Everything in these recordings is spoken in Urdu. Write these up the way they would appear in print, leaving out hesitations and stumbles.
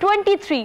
23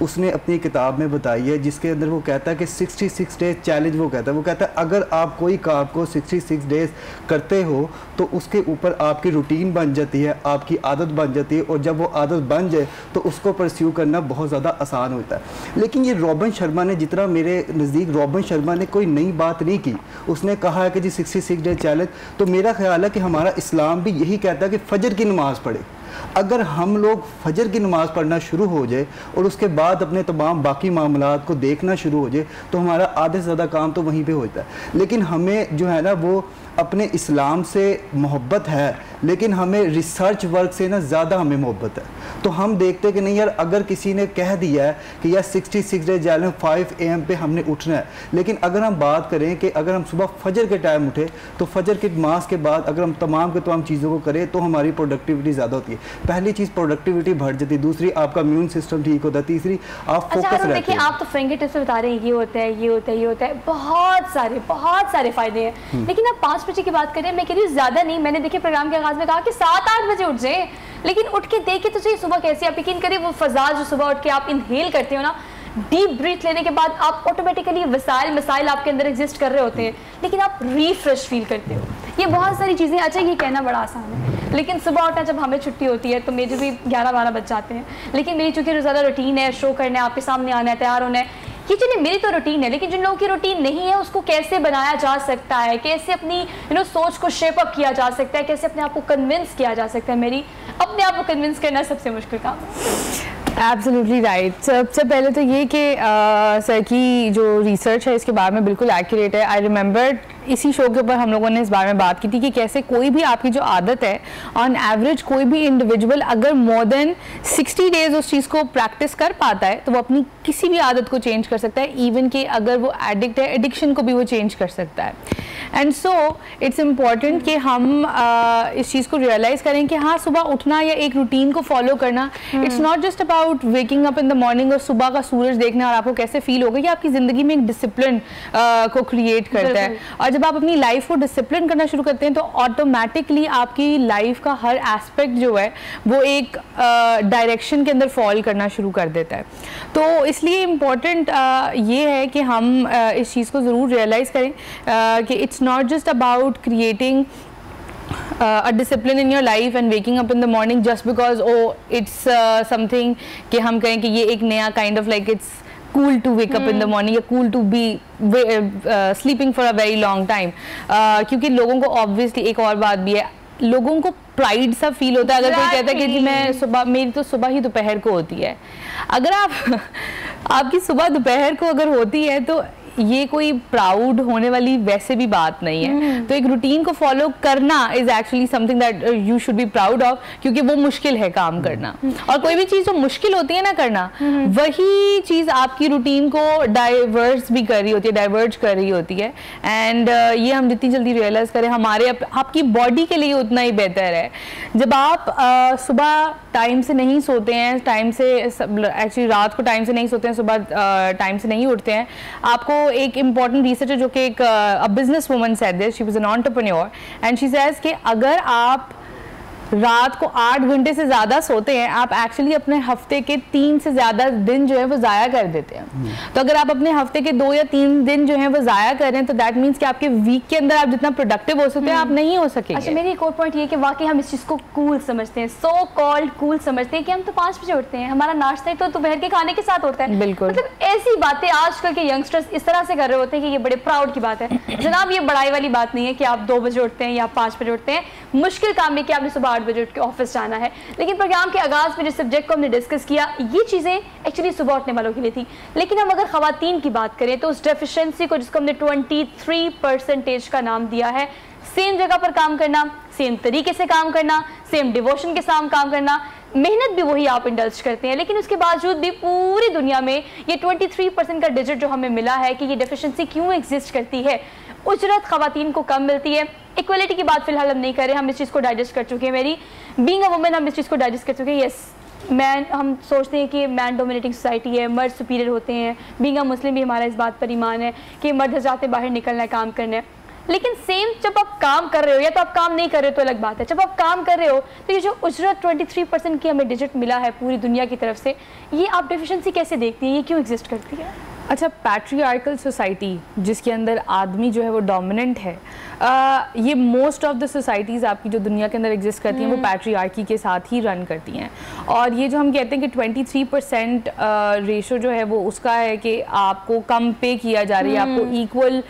اس نے اپنی کتاب میں بتائی ہے, جس کے اندر وہ کہتا ہے کہ 66 ڈیز چیلنج وہ کہتا ہے اگر آپ کوئی کام کو 66 ڈیز کرتے ہو تو اس کے اوپر آپ کی روٹین بن جاتی ہے, آپ کی عادت بن جاتی ہے, اور جب وہ عادت بن جائے تو اس کو پرسیو کرنا بہت زیادہ آسان ہوتا ہے. لیکن یہ رابن شرما نے, جتنا میرے نزدیک رابن شرما نے کوئی نئی بات نہیں کی, اس نے کہا ہے کہ جی 66 ڈیز چیلنج, تو میرا خیال ہے کہ ہمارا اسلام بھی یہی کہتا ہے کہ فجر کی نماز پڑھے. اگر ہم لوگ فجر کی نماز پڑھنا شروع ہو جائے اور اس کے بعد اپنے تمام باقی معاملات کو دیکھنا شروع ہو جائے تو ہمارا آدھے سے زیادہ کام تو وہیں پہ ہوتا ہے. لیکن ہمیں جو ہے نا وہ اپنے اسلام سے محبت ہے, لیکن ہمیں ریسرچ ورک سے نا زیادہ ہمیں محبت ہے. تو ہم دیکھتے کہ نہیں یار, اگر کسی نے کہہ دیا ہے کہ یار 66 ڈیز چیلنج 5 AM پہ ہم نے اٹھنا ہے, لیکن اگر ہم بات کریں کہ اگر ہم صبح فجر کے ٹائم اٹھے تو فجر کی نماز کے بعد اگر ہم تمام کے تمام چیزوں کو کریں تو ہماری پروڈکٹیوٹی زیادہ ہوتی ہے. پہلی چیز پروڈکٹیوٹی بڑھ جاتی ہے, دوسری آپ کا امیون سسٹم ٹھیک ہوتا ہے, تیسری آپ فوکس رہتے ہیں. دیکھیں آپ تو فنگر ٹپس سے بتا رہے ہیں یہ ہوتا ہے یہ ہوتا ہے یہ ہوتا ہے, بہت سارے فائدے ہیں. لیکن آپ 5 بجے کی بات کریں, میں کہہ رہی ہوں زیادہ نہیں, میں نے دیکھے پروگرام کے آغاز میں کہا کہ 7-8 بجے اٹھ جائیں, لیکن اٹھ کے دیکھیں تو صحیح صبح کیسی. آپ یقین کریں وہ فضا جو صبح اٹھ کے آپ انہیل کرتے ہو نا, ڈیپ بریتھ لینے کے بعد آپ آٹومیٹیکلی مسائل آپ کے اندر ایگزسٹ کر رہے ہوتے ہیں, لیکن آپ ریفریش فیل کرتے ہو. یہ بہت ساری چیزیں, اچھا یہ کہنا بڑا آسان ہے, لیکن صبح اٹھنا جب ہمیں چھٹی ہوتی ہے تو میرے بھی 11-12 بج جاتے ہیں. لیکن میری چونکہ روزانہ روٹین ہے, شو کرنا ہے, آپ کے سامنے آنا ہے, تیار ہونا ہے, یہ چلیے میری تو روٹین ہے, لیکن جن لوگوں کی روٹین نہیں ہے اس کو کیسے بنایا جا سکتا ہے, کیسے اپنی سوچ کو شیپ اپ کیا جا سکتا ہے, کیسے اپنے آپ کو کنونس کیا جا سکتا ہے. میری اپنے آپ کو کنونس کرنا سب سے مشکل کام ہے. Absolutely right. سب سے پہلے تو یہ کہ سر کی جو ریسرچ ہے اس کے بارے میں بالکل ایکوریٹ ہے. آئی ریممبر اسی شو کے اوپر ہم لوگوں نے اس بارے میں بات کی تھی کہ کیسے کوئی بھی آپ کی جو عادت ہے, آن ایوریج کوئی بھی انڈیویجول اگر مور دین 60 ڈیز اس چیز کو پریکٹس کر پاتا ہے تو وہ اپنی کسی بھی عادت کو چینج کر سکتا ہے, ایون کہ اگر وہ ایڈکٹ ہے ایڈکشن کو بھی وہ چینج کر سکتا ہے. اینڈ سو اٹس امپورٹنٹ کہ ہم اس چیز کو ریئلائز کریں کہ ہاں صبح اٹھنا یا ایک روٹین کو فالو کرنا, it's not just about waking up in the morning اور صبح کا سورج دیکھنا اور آپ کو کیسے فیل ہوگا, یہ آپ کی زندگی میں ایک ڈسپلن کو کریٹ کرتا ہے. اور جب آپ اپنی لائف کو ڈسپلن کرنا شروع کرتے ہیں تو آٹومیٹکلی آپ کی لائف کا ہر ایسپیکٹ جو ہے وہ ایک ڈائریکشن کے اندر فال کرنا شروع کر دیتا ہے. تو اس لیے امپورٹنٹ یہ ہے کہ ہم اس چیز کو ضرور ریئلائز کریں کہ it's not just about creating a discipline in your life and waking up in the morning just because it's something کہ ہم کہیں کہ یہ ایک نیا kind of like it's cool to wake up in the morning یا cool to be sleeping for a very long time. کیونکہ لوگوں کو obviously ایک اور بات بھی ہے, لوگوں کو پرائڈ سا فیل ہوتا ہے اگر کوئی کہتا ہے کہ جی میں صبح, میری تو صبح ہی دوپہر کو ہوتی ہے. اگر آپ کی صبح دوپہر کو اگر ہوتی ہے تو یہ کوئی پراؤڈ ہونے والی ویسے بھی بات نہیں ہے. تو ایک روٹین کو فالو کرنا is actually something that you should be proud of, کیونکہ وہ مشکل ہے کام کرنا. اور کوئی بھی چیز جو مشکل ہوتی ہے نا کرنا, وہی چیز آپ کی روٹین کو ڈائیورس بھی کر رہی ہوتی ہے, ڈائیورج کر رہی ہوتی ہے. اینڈ یہ ہم جتنی جلدی ریئلائز کریں ہمارے آپ کی باڈی کے لیے اتنا ہی بہتر ہے. جب آپ صبح ٹائم سے نہیں سوتے ہیں, ٹائم سے ایکچولی رات کو ٹائم سے نہیں سوتے ہیں, صبح ٹائم سے نہیں اٹھتے ہیں, آپ کو ایک امپورٹنٹ ریسرچ ہے جو کہ ایک business woman said this, she was an entrepreneur and she says کہ اگر آپ رات کو 8 گھنٹے سے زیادہ سوتے ہیں, آپ ایکچولی اپنے ہفتے کے 3 سے زیادہ دن جو ہے وہ ضائع کر دیتے ہیں. تو اگر آپ اپنے ہفتے کے 2 یا 3 دن جو ہیں وہ ضائع کر رہے ہیں تو دیٹ مینس کہ آپ کے ویک کے اندر آپ جتنا پروڈکٹیو ہو سکتے ہیں آپ نہیں ہو سکیں گے. اچھا میری ایک اور پوائنٹ یہ کہ واقعی ہم اس چیز کو کول سمجھتے ہیں, سو کالڈ کول سمجھتے ہیں کہ ہم تو 5 بجے اٹھتے ہیں, ہمارا ناشتہ تو دوپہر کے کھانے کے ساتھ ہوتا ہے. بالکل, مطلب ایسی باتیں آج کل کے ینگسٹرز اس طرح سے کر رہے ہوتے ہیں کہ یہ بڑے پراؤڈ کی بات ہے. جناب یہ بڑائی والی بات نہیں ہے کہ آپ 2 بجے اٹھتے ہیں یا 5 بجے اٹھتے ہیں. مشکل کام ہے کہ آپ نے صبح 8 بجے اٹھ کے آفس جانا ہے. لیکن پروگرام کے آغاز میں جس سبجیکٹ کو ہم نے ڈسکس کیا, یہ چیزیں ایکچولی صبح اٹھنے والوں کے لیے تھی. لیکن ہم اگر خواتین کی بات کریں تو اس ڈیفیشنسی کو جس کو ہم نے 23% کا نام دیا ہے, سیم جگہ پر کام کرنا, سیم طریقے سے کام کرنا, سیم ڈیووشن کے ساتھ کام کرنا, محنت بھی وہی آپ انڈلج کرتے ہیں, لیکن اس کے باوجود بھی پوری دنیا میں یہ 23% کا ڈیجٹ جو ہمیں ملا ہے کہ یہ ڈیفیشنسی کیوں ایگزسٹ کرتی ہے. اجرت خواتین کو کم ملتی ہے. ایکویلٹی کی بات فی الحال ہم نہیں کر رہے, ہم اس چیز کو ڈائجسٹ کر چکے ہیں. میری بینگ اے وومن ہم اس چیز کو ڈائجسٹ کر چکے ہیں. یس ہم سوچتے ہیں کہ مین ڈومینیٹنگ سوسائٹی ہے, مرد سپیریئر ہوتے ہیں. بینگ اے مسلم بھی ہمارا اس بات پر ایمان ہے کہ مرد حضرات نے باہر نکلنا ہے, کام کرنا ہے. لیکن سیم جب آپ کام کر رہے ہو یا تو آپ کام نہیں کر رہے ہو تو الگ بات ہے, جب آپ کام کر رہے ہو تو یہ جو اجرت 23% کی ہمیں ڈیجٹ ملا ہے پوری دنیا کی طرف سے, یہ آپ ڈیفیشنسی کیسے دیکھتی ہیں, یہ کیوں ایگزسٹ کرتی ہے؟ اچھا, پیٹریارکل سوسائٹی جس کے اندر آدمی جو ہے وہ ڈومیننٹ ہے, یہ موسٹ آف دا سوسائٹیز آپ کی جو دنیا کے اندر ایگزسٹ کرتی ہیں وہ پیٹریارکی کے ساتھ ہی رن کرتی ہیں. اور یہ جو ہم کہتے ہیں کہ 23% ریشو جو ہے وہ اس کا ہے کہ آپ کو کم پے کیا جا رہی ہے, آپ کو ایکول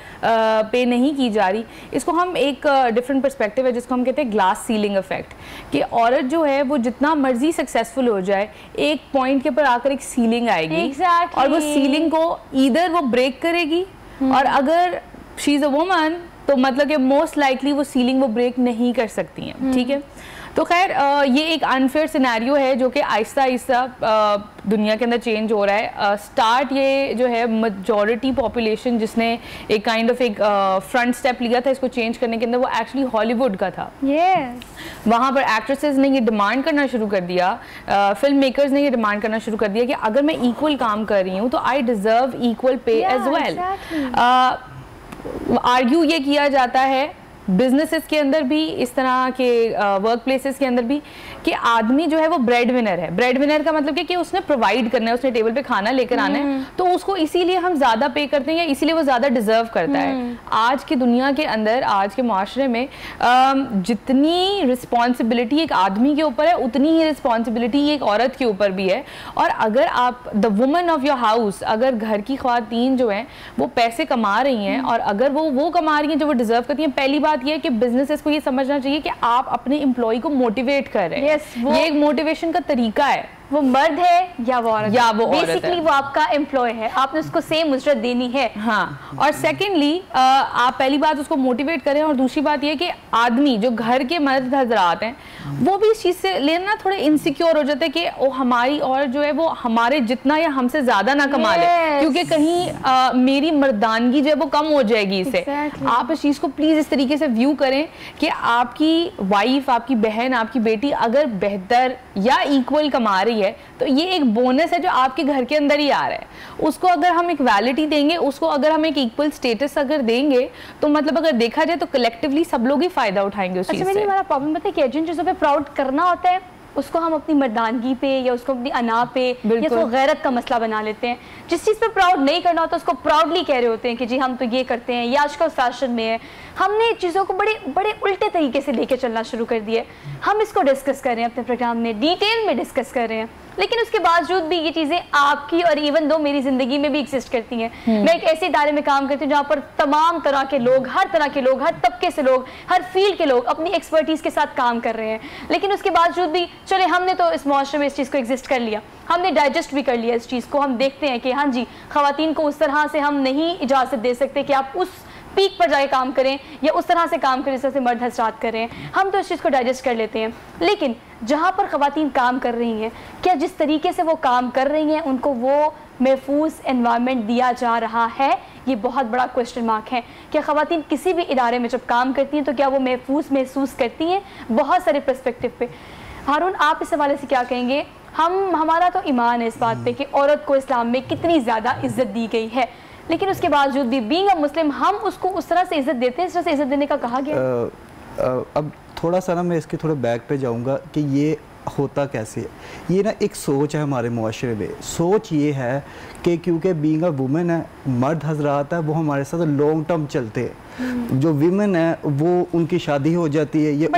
پے نہیں کی جا رہی, اس کو ہم ایک ڈفرینٹ پرسپیکٹیو ہے جس کو ہم کہتے ہیں گلاس سیلنگ افیکٹ, کہ عورت جو ہے وہ جتنا مرضی سکسیزفل ہو جائے ایک پوائنٹ کے اوپر آ کر ایک سیلنگ آئے گی, اور وہ سیلنگ کو ایدر وہ بریک کرے گی, اور اگر شی از اے وومن تو مطلب کہ موسٹ لائکلی وہ سیلنگ وہ بریک نہیں کر سکتی ہیں. ٹھیک ہے, تو خیر یہ ایک انفیئر سینیریو ہے جو کہ آہستہ آہستہ دنیا کے اندر چینج ہو رہا ہے. سٹارٹ یہ جو ہے میجورٹی پاپولیشن جس نے ایک کائنڈ آف ایک فرنٹ سٹیپ لیا تھا اس کو چینج کرنے کے اندر, وہ ایکچولی ہالی ووڈ کا تھا. وہاں پر ایکٹریسز نے یہ ڈیمانڈ کرنا شروع کر دیا, فلم میکرز نے یہ ڈیمانڈ کرنا شروع کر دیا کہ اگر میں ایکول کام کر رہی ہوں تو I deserve equal pay as well. Argue یہ کیا جاتا ہے بزنسز کے اندر بھی, اس طرح کے ورک پلیسز کے اندر بھی, کہ آدمی جو ہے وہ بریڈ ونر ہے. بریڈ ونر کا مطلب کہ اس نے پرووائڈ کرنا ہے, اس نے ٹیبل پہ کھانا لے کر آنا ہے, تو اس کو اسی لیے ہم زیادہ پے کرتے ہیں یا اسی لیے وہ زیادہ ڈیزرو کرتا ہے. آج کی دنیا کے اندر, آج کے معاشرے میں جتنی رسپانسبلٹی ایک آدمی کے اوپر ہے اتنی ہی رسپانسبلٹی ایک عورت کے اوپر بھی ہے. اور اگر آپ the woman of your house, اگر گھر کی خواتین جو ہیں وہ پیسے کما رہی ہیں, اور اگر وہ کما رہی ہیں جو وہ ڈیزرو کرتی ہیں, پہلی بات یہ ہے کہ بزنسز کو یہ سمجھنا چاہیے کہ آپ اپنے امپلائی کو موٹیویٹ کر رہے ہیں. یہ ایک موٹیویشن کا طریقہ ہے, وہ مرد ہے یا وہ عورت, یا وہ عورت ہے, بیسیکلی وہ آپ کا امپلائی ہے, آپ نے اس کو سیم اجرت دینی ہے. ہاں, اور سیکنڈلی آپ پہلی بات اس کو موٹیویٹ کریں, اور دوسری بات یہ کہ آدمی جو گھر کے مرد حضرات ہیں وہ بھی اس چیز سے لینا تھوڑے انسیکیور ہو جاتے ہیں کہ ہماری عورت جو ہے وہ ہمارے جتنا یا ہم سے زیادہ نہ کما لے, کیونکہ کہیں میری مردانگی جو ہے وہ کم ہو جائے گی اس سے. آپ اس چیز کو پلیز اس طریقے سے ویو کریں کہ آپ کی وائف, آپ کی بہن, آپ کی بیٹی اگر بہتر یا ایکول کما رہی ہے تو یہ ایک بونس ہے جو آپ کے گھر کے اندر ہی آ رہا ہے. اس کو اگر ہم ایک ویلٹی دیں گے, اس کو اگر ہم ایک ایکول سٹیٹس اگر دیں گے, تو مطلب اگر دیکھا جائے تو کلیکٹیولی سب لوگ ہی فائدہ اٹھائیں گے اس چیز سے. ہمارا پرابلم پتہ ہے کہ جن چیزوں پہ پراؤڈ کرنا ہوتا ہے اس کو ہم اپنی مردانگی پہ یا اس کو اپنی انا پہ یا اس کو غیرت کا مسئلہ بنا لیتے ہیں. جس چیز پہ پراؤڈ نہیں کرنا ہوتا اس کو پراؤڈلی کہہ رہے ہوتے ہیں کہ جی ہم تو یہ کرتے ہیں, یا آج کل فیشن میں ہے. ہم نے چیزوں کو بڑے الٹے طریقے سے لے کے چلنا شروع کر دیا. ہم اس کو ڈسکس کر رہے ہیں اپنے پروگرام میں, ڈیٹیل میں ڈسکس کر رہے ہیں, لیکن اس کے باوجود بھی یہ چیزیں آپ کی اور ایون دو میری زندگی میں بھی ایگزسٹ کرتی ہیں. میں ایک ایسے ادارے میں کام کرتی ہوں جہاں پر تمام طرح کے لوگ, ہر طرح کے لوگ, ہر طبقے سے لوگ, ہر فیلڈ کے لوگ اپنی ایکسپرٹیز کے ساتھ کام کر رہے ہیں. لیکن اس کے باوجود بھی چلے ہم نے تو اس معاشرے میں اس چیز کو ایگزسٹ کر لیا, ہم نے ڈائجسٹ بھی کر لیا اس چیز کو. ہم دیکھتے ہیں کہ ہاں جی خواتین کو اس طرح سے ہم نہیں اجازت دے سکتے کہ آپ اس پیک پر جائے کام کریں یا اس طرح سے کام کریں جس طرح سے مرد حضرات کر رہے ہیں. ہم تو اس چیز کو ڈائجسٹ کر لیتے ہیں. لیکن جہاں پر خواتین کام کر رہی ہیں, کیا جس طریقے سے وہ کام کر رہی ہیں ان کو وہ محفوظ انوائرمنٹ دیا جا رہا ہے؟ یہ بہت بڑا کوشچن مارک ہے. کیا خواتین کسی بھی ادارے میں جب کام کرتی ہیں تو کیا وہ محسوس کرتی ہیں؟ بہت سارے پرسپیکٹیو پہ. ہارون, آپ اس حوالے سے کیا کہیں گے؟ ہمارا تو ایمان ہے اس بات پہ کہ عورت کو اسلام میں کتنی زیادہ عزت دی گئی ہے, لیکن اس کے باوجود بھی بینگ اے مسلم ہم اس کو اس طرح سے عزت دیتے ہیں, اس طرح سے عزت دینے کا کہا گیا. اب تھوڑا سا نا میں اس کے تھوڑے بیک پہ جاؤں گا کہ یہ ہوتا کیسے ہے. یہ نا ایک سوچ ہے ہمارے معاشرے میں. سوچ یہ ہے کہ کیونکہ بینگ اے وومن ہے, مرد حضرات ہے وہ ہمارے ساتھ لانگ ٹرم چلتے ہیں. جو ویمن ہے وہ ان کی شادی ہو جاتی ہے, یہ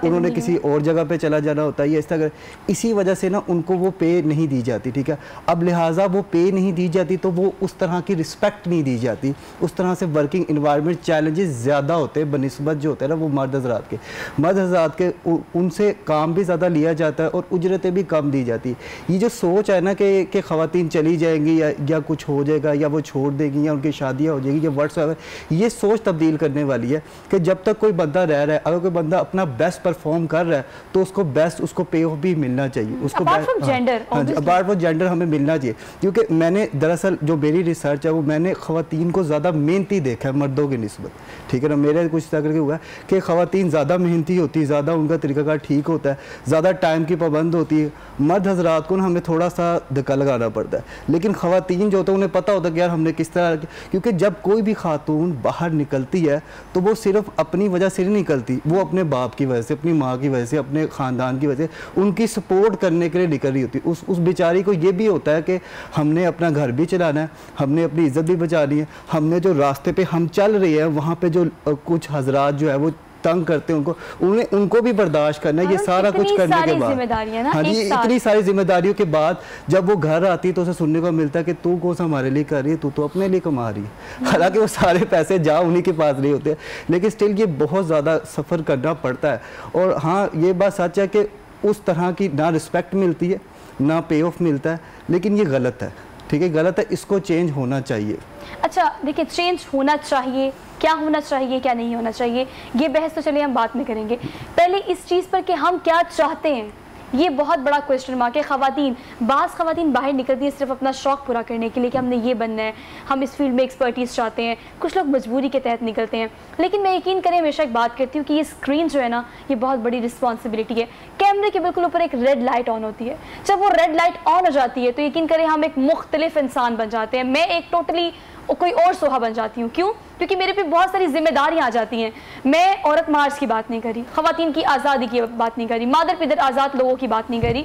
انہوں نے کسی اور جگہ پہ چلا جانا ہوتا ہے, یہ اس طرح اسی وجہ سے نا ان کو وہ پے نہیں دی جاتی. ٹھیک ہے, اب لہٰذا وہ پے نہیں دی جاتی تو وہ اس طرح کی رسپیکٹ نہیں دی جاتی. اس طرح سے ورکنگ انوائرمنٹ چیلنجز زیادہ ہوتے ہیں بنسبت جو ہوتے ہیں نا وہ مرد حضرات کے. ان سے کام بھی زیادہ لیا جاتا ہے اور اجرتیں بھی کم دی جاتی. یہ جو سوچ ہے نا کہ خواتین چلی جائیں گی یا کچھ ہو جائے گا یا وہ چھوڑ دے گی یا ان کی شادیاں ہو جائیں گی یا واٹس ایور, یہ سوچ تبدیل کرنے والی ہے کہ جب تک کوئی بندہ رہ رہا ہے, اگر کوئی بندہ اپنا بیسٹ پرفارم کر رہا ہے تو اس کو بیسٹ, اس کو پے آف بھی ملنا چاہیے. اس کو اپارٹ فرام جینڈر ہمیں ملنا چاہیے. کیونکہ میں نے دراصل جو میری ریسرچ ہے وہ میں نے خواتین کو زیادہ محنتی دیکھا ہے مردوں کی نسبت. ٹھیک ہے نا, میرے کچھ کر کے ہوا ہے کہ خواتین زیادہ محنتی ہوتی ہے, زیادہ ان کا طریقہ کار ٹھیک ہوتا ہے, زیادہ ٹائم کی پابند ہوتی ہے. مرد حضرات کو ہمیں تھوڑا سا دھکا لگانا پڑتا ہے. لیکن خواتین جو ہوتا ہے انہیں پتہ ہوتا ہے کہ یار ہم نے کس طرح, کیونکہ جب کوئی بھی خاتون باہر نکلتی ہے تو وہ صرف اپنی وجہ سے نہیں نکلتی, وہ اپنے باپ کی وجہ سے, اپنی ماں کی وجہ سے, اپنے خاندان کی وجہ سے, ان کی سپورٹ کرنے کے لیے نکل رہی ہوتی ہے. اس بیچاری کو یہ بھی ہوتا ہے کہ ہم نے اپنا گھر بھی چلانا ہے, ہم نے اپنی عزت بھی بچانی ہے, ہم نے جو راستے پہ ہم چل رہے ہیں وہاں پہ جو کچھ حضرات جو ہے وہ تنگ کرتے ہیں ان کو بھی برداشت کرنا ہے. یہ سارا کچھ کرنے کے بعد, ہاں جی, اتنی ساری ذمہ داریوں کے بعد جب وہ گھر آتی ہے تو اسے سننے کو ملتا ہے کہ تو کون سا ہمارے لیے کر رہی ہے, تو اپنے لیے کما رہی ہے. حالانکہ وہ سارے پیسے جا انہی کے پاس نہیں ہوتے, لیکن سٹل یہ بہت زیادہ سفر کرنا پڑتا ہے. اور ہاں یہ بات سچ ہے کہ اس طرح کی نہ رسپیکٹ ملتی ہے نہ پے آف ملتا ہے, لیکن یہ غلط ہے. ٹھیک ہے, غلط ہے, اس کو چینج ہونا چاہیے. اچھا دیکھیں, چینج ہونا چاہیے, کیا ہونا چاہیے کیا نہیں ہونا چاہیے, یہ بحث تو چلیے ہم بعد میں کریں گے. پہلے اس چیز پر کہ ہم کیا چاہتے ہیں, یہ بہت بڑا کویسچن مارک ہے. بعض خواتین باہر نکلتی ہیں صرف اپنا شوق پورا کرنے کے لیے کہ ہم نے یہ بننا ہے, ہم اس فیلڈ میں ایکسپرٹیز چاہتے ہیں. کچھ لوگ مجبوری کے تحت نکلتے ہیں. لیکن میں یقین کریں, ہمیشہ ایک بات کرتی ہوں کہ یہ اسکرین جو ہے نا, یہ بہت بڑی رسپانسبلٹی ہے. کیمرے کے بالکل اوپر ایک ریڈ لائٹ آن ہوتی ہے. جب وہ ریڈ لائٹ آن ہو جاتی ہے تو یقین کریں ہم ایک مختلف انسان بن جاتے ہیں. میں ایک ٹوٹلی کوئی اور سوہا بن جاتی ہوں. کیوں؟ کیونکہ میرے پہ بہت ساری ذمہ داریاں آ جاتی ہیں. میں عورت مارچ کی بات نہیں کری, خواتین کی آزادی کی بات نہیں کری, مادر پدر آزاد لوگوں کی بات نہیں کری.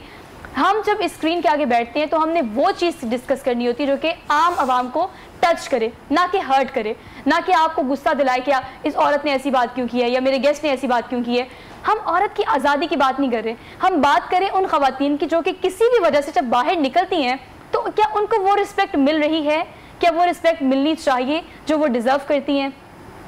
ہم جب اسکرین کے آگے بیٹھتے ہیں تو ہم نے وہ چیز ڈسکس کرنی ہوتی ہے جو کہ عام عوام کو ٹچ کرے, نہ کہ ہرٹ کرے, نہ کہ آپ کو غصہ دلائے کہ اس عورت نے ایسی بات کیوں کی ہے یا میرے گیسٹ نے ایسی بات کیوں کی ہے. ہم عورت کی آزادی کی بات نہیں کر رہے, ہم بات کریں ان خواتین کی جو کہ کسی بھی وجہ سے جب باہر نکلتی ہیں تو کیا ان کو وہ رسپیکٹ مل رہی ہے, کیا وہ رسپیکٹ ملنی چاہیے جو وہ ڈیزرو کرتی ہیں.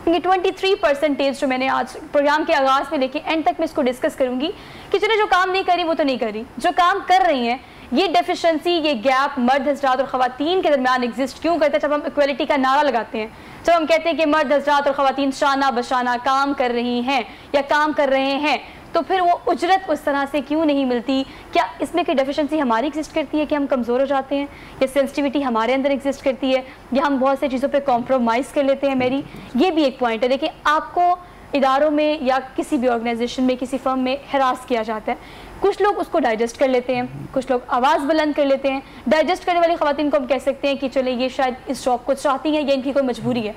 یہ 23% جو میں نے آج پروگرام کے آغاز میں لے کے اینڈ تک میں اس کو ڈسکس کروں گی کہ چلے جو کام نہیں کری وہ تو نہیں کری, جو کام کر رہی ہیں یہ ڈیفیشنسی, یہ گیپ مرد حضرات اور خواتین کے درمیان ایگزسٹ کیوں کرتا ہے. جب ہم ایکویلٹی کا نعرہ لگاتے ہیں, جب ہم کہتے ہیں کہ مرد حضرات اور خواتین شانہ بشانہ کام کر رہی ہیں یا کام کر رہے ہیں, تو پھر وہ اجرت اس طرح سے کیوں نہیں ملتی. کیا اس میں کوئی ڈیفیشنسی ہماری ایگزسٹ کرتی ہے کہ ہم کمزور ہو جاتے ہیں, یا سینسٹیوٹی ہمارے اندر ایگزسٹ کرتی ہے, یا ہم بہت سی چیزوں پہ کمپرومائز کر لیتے ہیں. میری یہ بھی ایک پوائنٹ ہے. دیکھیں, آپ کو اداروں میں یا کسی بھی آرگنائزیشن میں, کسی فرم میں ہراس کیا جاتا ہے, کچھ لوگ اس کو ڈائجسٹ کر لیتے ہیں, کچھ لوگ آواز بلند کر لیتے ہیں. ڈائجسٹ کرنے والی خواتین کو ہم کہہ سکتے ہیں کہ چلے یہ شاید اس جاب کو چاہتی ہیں یا ان کی کوئی مجبوری ہے.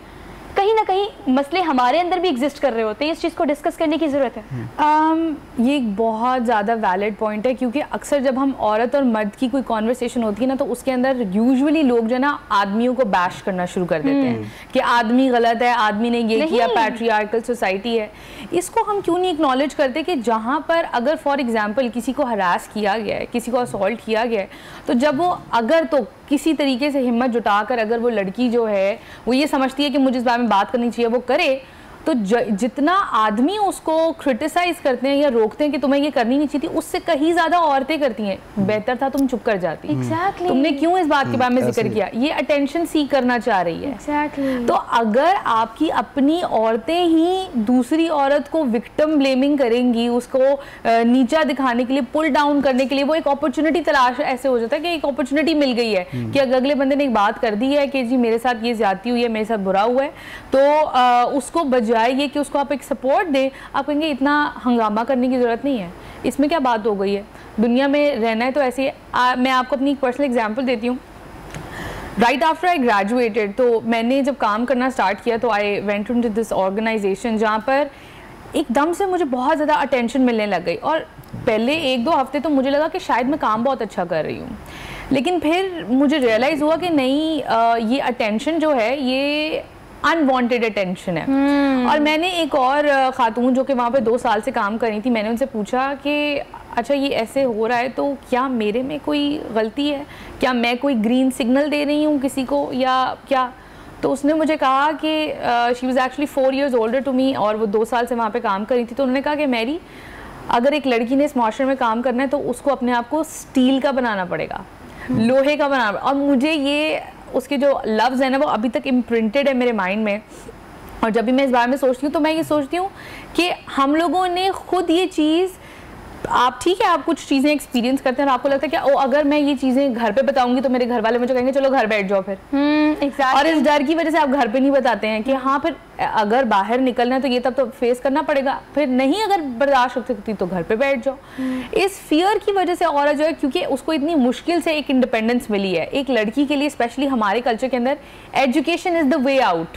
کہیں نہ کہیں مسئلے ہمارے اندر بھی ایگزسٹ کر رہے ہوتے ہیں, اس چیز کو ڈسکس کرنے کی ضرورت ہے. یہ ایک بہت زیادہ ویلڈ پوائنٹ ہے, کیونکہ اکثر جب ہم عورت اور مرد کی کوئی کانورسیشن ہوتی ہے نا تو اس کے اندر یوزولی لوگ جو ہے نا آدمیوں کو بیش کرنا شروع کر دیتے ہیں کہ آدمی غلط ہے, آدمی نے یہ کیا, پیٹریارکل سوسائٹی ہے. اس کو ہم کیوں نہیں اکنالج کرتے کہ جہاں پر اگر فار ایگزامپل کسی کو ہراس کیا گیا ہے, کسی کو اسالٹ کیا گیا ہے, تو جب وہ اگر تو کسی طریقے سے ہمت جٹا کر اگر وہ لڑکی جو ہے وہ یہ سمجھتی ہے کہ مجھے اس بارے میں بات کرنی چاہیے, وہ کرے, تو جتنا آدمی اس کو کرٹیسائز کرتے ہیں یا روکتے ہیں کہ تمہیں یہ کرنی نہیں چاہیے, اس سے کہیں زیادہ عورتیں کرتی ہیں بہتر تھا تم چپ کر جاتی, تم نے کیوں اس بات کے بارے میں ذکر کیا. یہ اٹینشن سیک کرنا چاہ رہی ہے. تو اگر آپ کی اپنی عورتیں ہی دوسری عورت کو وکٹم بلیمنگ کریں گی, اس کو نیچا دکھانے کے لیے, پل ڈاؤن کرنے کے لیے, وہ ایک اپرچونٹی تلاش ایسے ہو جاتا ہے کہ ایک اپرچونٹی مل گئی ہے کہ اگر اگلے بندے نے ایک بات کر دی ہے کہ جی میرے ساتھ یہ زیادتی ہوئی ہے, میرے ساتھ برا ہوا ہے, تو اس کو بجائے یہ کہ اس کو آپ ایک سپورٹ دیں, آپ کہیں گے اتنا ہنگامہ کرنے کی ضرورت نہیں ہے, اس میں کیا بات ہو گئی ہے, دنیا میں رہنا ہے تو ایسے. میں آپ کو اپنی ایک پرسنل ایگزامپل دیتی ہوں. رائٹ آفٹر آئی گریجویٹڈ, تو میں نے جب کام کرنا اسٹارٹ کیا تو I went into this organization جہاں پر ایک دم سے مجھے بہت زیادہ اٹینشن ملنے لگ گئی. اور پہلے 1-2 ہفتے تو مجھے لگا کہ شاید میں کام بہت اچھا کر رہی ہوں, لیکن پھر مجھے ریئلائز ہوا کہ نہیں, یہ اٹینشن جو ہے یہ انوانٹیڈ اٹینشن ہے. اور میں نے ایک اور خاتون جو کہ وہاں پہ 2 سال سے کام کر رہی تھی, میں نے ان سے پوچھا کہ اچھا یہ ایسے ہو رہا ہے تو کیا میرے میں کوئی غلطی ہے, کیا میں کوئی گرین سگنل دے رہی ہوں کسی کو یا کیا. تو اس نے مجھے کہا کہ she was actually 4 years older to me, اور وہ 2 سال سے وہاں پہ کام کر رہی تھی. تو انہوں نے کہا کہ میری, اگر ایک لڑکی نے اس معاشرے میں کام کرنا ہے تو اس کو اپنے آپ کو اسٹیل کا بنانا پڑے گا, لوہے کا بنانا. اور مجھے یہ اس کے جو لفظ ہیں نا وہ ابھی تک امپرنٹڈ ہے میرے مائنڈ میں, اور جب بھی میں اس بارے میں سوچتی ہوں تو میں یہ سوچتی ہوں کہ ہم لوگوں نے خود یہ چیز, آپ ٹھیک ہے آپ کچھ چیزیں ایکسپیرینس کرتے ہیں اور آپ کو لگتا ہے کہ اگر میں یہ چیزیں گھر پہ بتاؤں گی تو میرے گھر والے مجھے کہیں گے چلو گھر بیٹھ جاؤ پھر, اور اس ڈر کی وجہ سے آپ گھر پہ نہیں بتاتے ہیں کہ ہاں پھر اگر باہر نکلنا ہے تو یہ تب تو فیس کرنا پڑے گا, پھر نہیں اگر برداشت کر سکتی تو گھر پہ بیٹھ جاؤ. اس فیئر کی وجہ سے عورت جو ہے, کیونکہ اس کو اتنی مشکل سے ایک انڈیپینڈنس ملی ہے, ایک لڑکی کے لیے اسپیشلی ہمارے کلچر کے اندر education is the way out.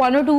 1 or 2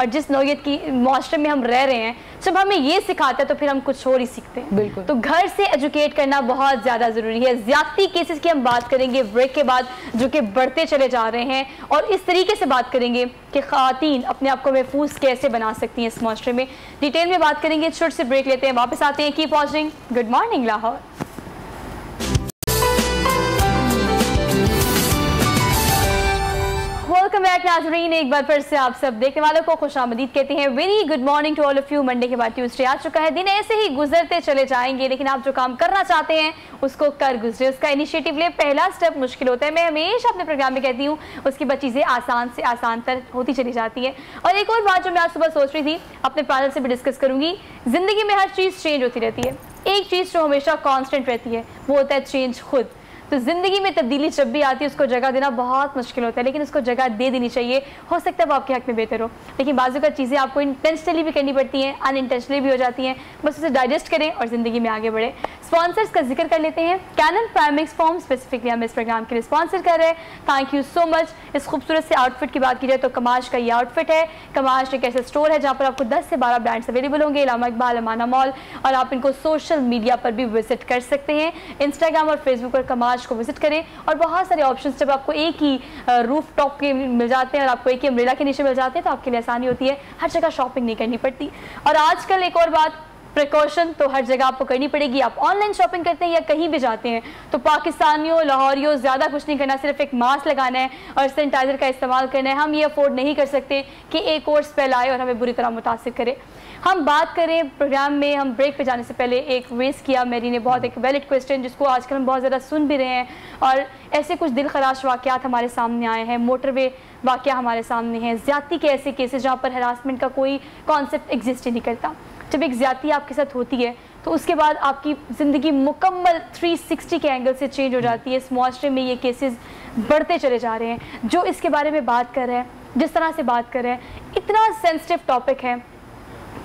اور جس نوعیت کی معاشرے میں ہم رہ رہے ہیں جب ہمیں یہ سکھاتا ہے تو پھر ہم کچھ اور ہی سیکھتے ہیں. بالکل. تو گھر سے ایجوکیٹ کرنا بہت زیادہ ضروری ہے. زیادتی کیسز کی ہم بات کریں گے بریک کے بعد جو کہ بڑھتے چلے جا رہے ہیں, اور اس طریقے سے بات کریں گے کہ خواتین اپنے آپ کو محفوظ کیسے بنا سکتی ہیں اس معاشرے میں. ڈیٹیل میں بات کریں گے, چھوٹے سے بریک لیتے ہیں, واپس آتے ہیں. Keep watching good morning Lahore. Welcome back ناظرین, ایک بار پھر سے آپ سب دیکھنے والوں کو خوش آمدید کہتے ہیں. Very good morning to all of you. Monday کے بعد ٹیوزڈے آ چکا ہے. دن ایسے ہی گزرتے چلے جائیں گے, لیکن آپ جو کام کرنا چاہتے ہیں اس کو کر گزرے, اس کا انیشیٹو لے. پہلا سٹیپ مشکل ہوتا ہے, میں ہمیشہ اپنے پروگرام میں کہتی ہوں, اس کے بعد چیزیں آسان سے آسان تر ہوتی چلی جاتی ہیں. اور ایک اور بات جو میں آج صبح سوچ رہی تھی, اپنے پینل سے بھی ڈسکس کروں گی. زندگی میں ہر چیز چینج ہوتی رہتی ہے, ایک چیز جو ہمیشہ کانسٹنٹ رہتی ہے وہ ہوتا ہے چینج خود. تو زندگی میں تبدیلی جب بھی آتی ہے اس کو جگہ دینا بہت مشکل ہوتا ہے, لیکن اس کو جگہ دے دینی چاہیے. ہو سکتا ہے وہ آپ کے حق میں بہتر ہو, لیکن بعض اوقات چیزیں آپ کو انٹینشنلی بھی کرنی پڑتی ہیں, ان انٹینشنلی بھی ہو جاتی ہیں. بس اسے ڈائجسٹ کریں اور زندگی میں آگے بڑھیں. اسپانسرز کا ذکر کر لیتے ہیں. کینن پرائمکس فارم اسپیسیفکلی ہمیں اس پروگرام کے لیے اسپانسر کر رہے ہیں. تھینک یو سو مچ. اس خوبصورت سے آؤٹ فٹ کی بات کی جائے تو کماش کا یہ آؤٹ فٹ ہے. کماش ایک ایسا اسٹور ہے جہاں پر آپ کو 10 سے 12 برانڈس اویلیبل ہوں گے, علامہ اقبال, امانہ مال, اور آپ ان کو سوشل میڈیا پر بھی وزٹ کر سکتے ہیں. انسٹاگرام اور فیس بک پر کماش کو وزٹ کریں, اور بہت سارے آپشنس جب آپ کو ایک ہی روف ٹاپ کے مل جاتے ہیں اور آپ کو ایک ہی امبریلا کے نیچے مل جاتے ہیں تو آپ کے لیے آسانی ہوتی ہے, ہر جگہ شاپنگ نہیں کرنی پڑتی. اور آج کل ایک اور بات, پریکاشن تو ہر جگہ آپ کو کرنی پڑے گی. آپ آن لائن شاپنگ کرتے ہیں یا کہیں بھی جاتے ہیں تو پاکستانیوں, لاہوریوں, زیادہ کچھ نہیں کرنا, صرف ایک ماسک لگانا ہے اور سینیٹائزر کا استعمال کرنا ہے. ہم یہ افورڈ نہیں کر سکتے کہ ایک اور اسپیل آئے اور ہمیں بری طرح متاثر کرے. ہم بات کریں پروگرام میں, ہم بریک پہ جانے سے پہلے ایک ریز کیا میری نے, بہت ایک ویلڈ کویسچن جس کو آج کل ہم بہت زیادہ سن بھی رہے ہیں, اور ایسے کچھ دل خراش واقعات ہمارے سامنے آئے ہیں. موٹر وے واقعہ ہمارے سامنے ہیں, زیادتی کے ایسے کیسز جہاں پر ہراسمنٹ کا کوئی کانسیپٹ ایگزسٹ ہی نہیں کرتا. جب ایک زیادتی آپ کے ساتھ ہوتی ہے تو اس کے بعد آپ کی زندگی مکمل 360 کے اینگل سے چینج ہو جاتی ہے. اس معاشرے میں یہ کیسز بڑھتے چلے جا رہے ہیں. جو اس کے بارے میں بات کر رہے ہیں, جس طرح سے بات کر رہے ہیں, اتنا سینسٹیو ٹاپک ہے,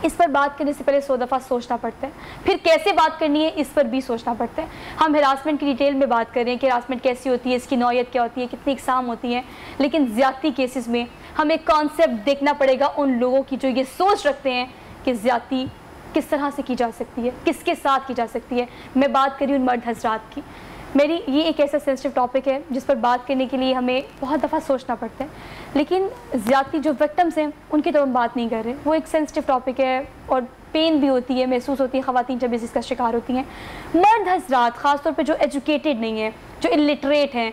اس پر بات کرنے سے پہلے 100 دفعہ سوچنا پڑتا ہے. پھر کیسے بات کرنی ہے اس پر بھی سوچنا پڑتا ہے. ہم ہراسمنٹ کی ڈیٹیل میں بات کر رہے ہیں کہ ہراسمنٹ کیسی ہوتی ہے, اس کی نوعیت کیا ہوتی ہے, کتنی اقسام ہوتی ہیں, لیکن زیادتی کیسز میں ہمیں کانسیپٹ دیکھنا پڑے گا ان لوگوں کی جو یہ سوچ رکھتے ہیں کہ زیادتی کس طرح سے کی جا سکتی ہے, کس کے ساتھ کی جا سکتی ہے. میں بات کر رہی ہوں مرد حضرات کی. میری یہ ایک ایسا سینسٹیو ٹاپک ہے جس پر بات کرنے کے لیے ہمیں بہت دفعہ سوچنا پڑتا ہے, لیکن زیادتی جو وکٹمس ہیں ان کی تو ہم بات نہیں کر رہے. وہ ایک سینسٹیو ٹاپک ہے اور پین بھی ہوتی ہے, محسوس ہوتی ہے خواتین جب اس کا شکار ہوتی ہیں. مرد حضرات خاص طور پہ جو ایجوکیٹڈ نہیں ہیں, جو الٹریٹ ہیں,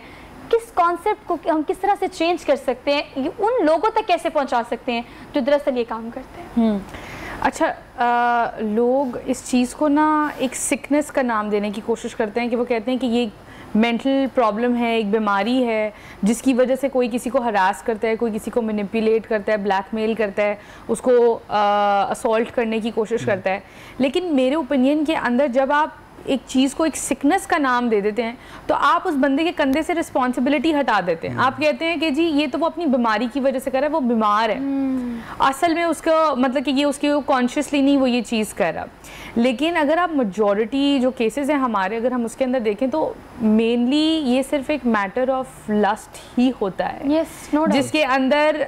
کس کانسیپٹ کو ہم کس طرح سے چینج کر سکتے ہیں, ان لوگوں تک کیسے پہنچا سکتے ہیں جو دراصل یہ کام کرتے ہیں. اچھا, لوگ اس چیز کو نا ایک سکنس کا نام دینے کی کوشش کرتے ہیں کہ وہ کہتے ہیں کہ یہ مینٹل پرابلم ہے, ایک بیماری ہے جس کی وجہ سے کوئی کسی کو ہراس کرتا ہے, کوئی کسی کو مینیپولیٹ کرتا ہے, بلیک میل کرتا ہے, اس کو اسالٹ کرنے کی کوشش کرتا ہے. لیکن میرے اوپینین کے اندر جب آپ ایک چیز کو ایک سکنس کا نام دے دیتے ہیں تو آپ اس بندے کے کندھے سے رسپانسبلٹی ہٹا دیتے ہیں. آپ کہتے ہیں کہ جی یہ تو وہ اپنی بیماری کی وجہ سے کر رہا ہے, وہ بیمار ہے, اصل میں اس کو مطلب کہ یہ اس کی کانشیسلی نہیں وہ یہ چیز کر رہا. لیکن اگر آپ میجورٹی جو کیسز ہیں ہمارے, اگر ہم اس کے اندر دیکھیں تو مینلی یہ صرف ایک میٹر آف لسٹ ہی ہوتا ہے, جس کے اندر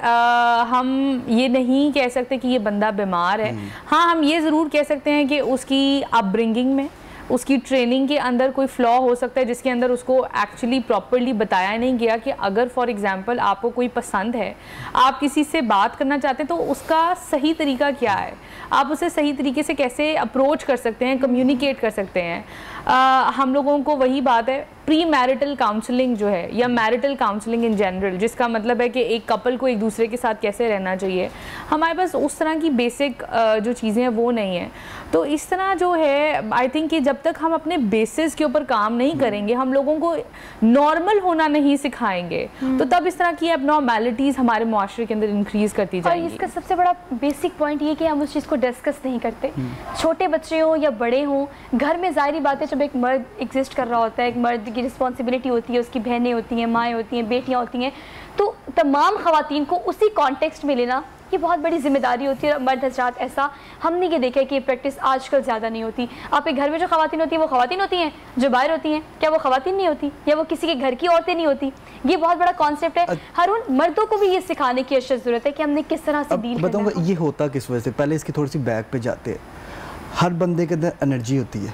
ہم یہ نہیں کہہ سکتے کہ یہ بندہ بیمار ہے. ہاں, ہم یہ ضرور کہہ سکتے ہیں کہ اس کی اپ برنگنگ میں, اس کی ٹریننگ کے اندر کوئی فلا ہو سکتا ہے جس کے اندر اس کو ایکچولی پراپرلی بتایا نہیں گیا کہ اگر فار ایگزامپل آپ کو کوئی پسند ہے, آپ کسی سے بات کرنا چاہتے ہیں تو اس کا صحیح طریقہ کیا ہے, آپ اسے صحیح طریقے سے کیسے اپروچ کر سکتے ہیں, کمیونیکیٹ کر سکتے ہیں. ہم لوگوں کو وہی بات ہے, پری میرٹل کاؤنسلنگ جو ہے یا میرٹل کاؤنسلنگ ان جنرل, جس کا مطلب ہے کہ ایک کپل کو ایک دوسرے کے ساتھ کیسے رہنا چاہیے, ہمارے پاس اس طرح کی بیسک جو چیزیں ہیں وہ نہیں ہیں. تو اس طرح جو ہے آئی تھنک کہ جب تک ہم اپنے بیسس کے اوپر کام نہیں کریں گے, ہم لوگوں کو نارمل ہونا نہیں سکھائیں گے, تو تب اس طرح کی اب نارمیلٹیز ہمارے معاشرے کے اندر انکریز کرتی جائیں گی. اور اس کا سب سے بڑا بیسک پوائنٹ یہ کہ ہم اس چیز کو ڈسکس نہیں کرتے. چھوٹے بچے ہوں یا بڑے ہوں, گھر میں ظاہری بات ہے جب ایک مرد ایگزسٹ کر رہا ہوتا ہے, ایک مرد کی رسپانسبلٹی ہوتی ہے, اس کی بہنیں ہوتی ہیں, مائیں ہوتی ہیں, بیٹیاں ہوتی ہیں, تو تمام خواتین کو اسی کانٹیکسٹ میں لینا یہ بہت بڑی ذمہ داری ہوتی ہے. اور مرد حضرات ایسا ہم نے یہ دیکھا ہے کہ یہ پریکٹس آج کل زیادہ نہیں ہوتی. آپ کے گھر میں جو خواتین ہوتی ہیں وہ خواتین ہوتی ہیں, جو باہر ہوتی ہیں کیا وہ خواتین نہیں ہوتی, یا وہ کسی کے گھر کی عورتیں نہیں ہوتی؟ یہ بہت بڑا کانسیپٹ ہے. ہارون, مردوں کو بھی یہ سکھانے کی اشد ضرورت ہے کہ ہم نے کس طرح سے ڈیل کرنا ہے. بتاؤں گا یہ ہوتا کس وجہ سے. پہلے اس کی تھوڑی سی بیک پہ جاتے ہیں. ہر بندے کے اندر انرجی ہوتی ہے,